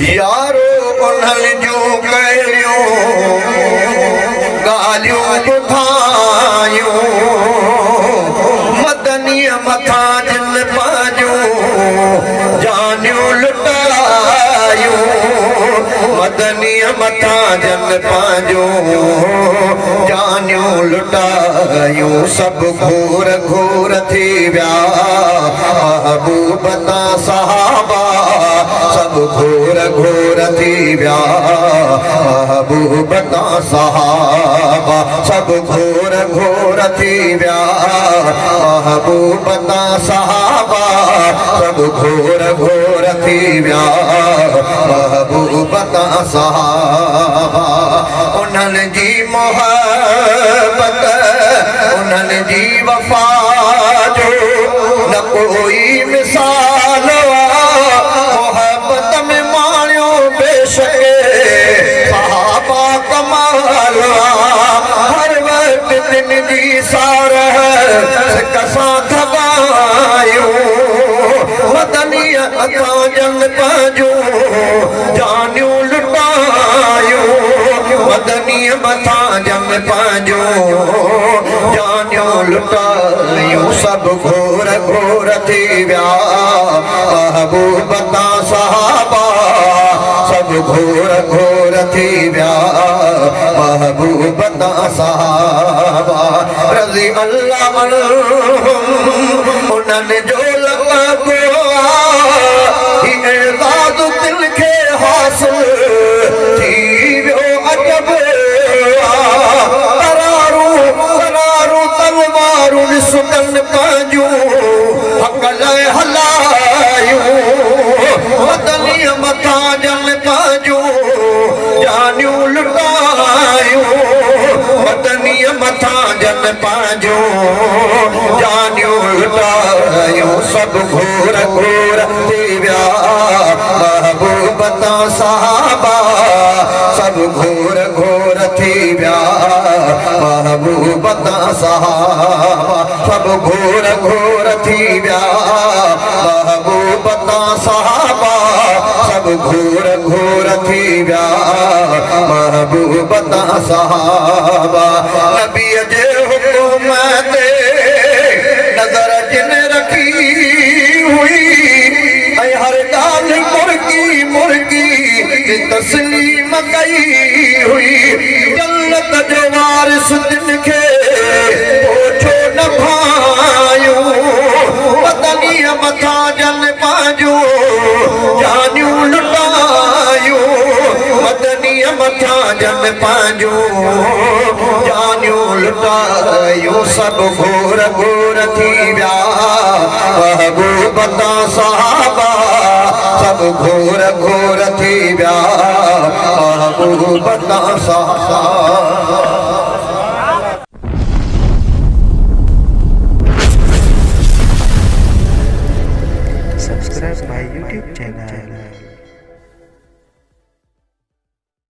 यारो उन्हनि जूं कहिड़ियूं ॻाल्हियूं ॿुधायूं मदनीअ मथां जिन पंहिंजूं जानियूं लुटायूं मदनीअ मथां जिन पंहिंजूं जानियूं लुटायूं सभु घोर घोर थी विया महबूब तां सहाबा सभु घोर घोर थी विया महबूब तां सहाबा सभु घोर घोर थी विया महबूब तां सहाबा सभु घोर घोर थी विया महबूब तां सहाबा उन्हनि जी मोहब्बत उन्हनि जी वफ़ा जो न कोई मिसाल मोहब्बत में माणियो बेशक सहाबा कमाल हर वक्त दिन जी सारह कसां थबायूं मदनीअ अखां जन पंहिंजूं जानियूं लुटायूं मदनीअ मथां जन पंहिंजूं जानियूं लुटायूं सभु घोर घोर थी विया महबूब तां सहाबा सभु घोर घोर थी विया महबूब तां सहाबा रज़ी अल्लाह अन्हुम उन्हनि जो लक़ब ही एज़ाज़ दिल खे हासिल थी वियो अजब करारूं तलवारूं ॾिसनि पंहिंजूं हक़ लाइ हलायूं मदनीअ मथां जन पंहिंजूं जानियूं लुटायूं मदनीअ मथां जन पंहिंजूं जानियूं लुटायूं सभु घोर घोर थी विया महबूब तां सहाबा सभु घोर घोर थी विया महबूब तां सहाबा सभु घोर घोर थी विया महबूब तां सहाबा सभु घोर घोर थी विया महबूब तां सहाबा नबीअ जे हुकुम ते नज़र जिन रखी हुई ऐं हर ॻाल्हि मुर्गी तस्लीम कई हुई जन्नत जो वारिस जिन खे छो न भायूं मदनीअ मथां जन पंहिंजूं जानियूं लुटायूं मदनीअ मथां जन पंहिंजूं जानियूं लुटायूं सभु घोर घोर थी विया महबूब तां सहाबा सभु घोर घोर थी विया महबूब तां सहाबा Subscribe my YouTube channel.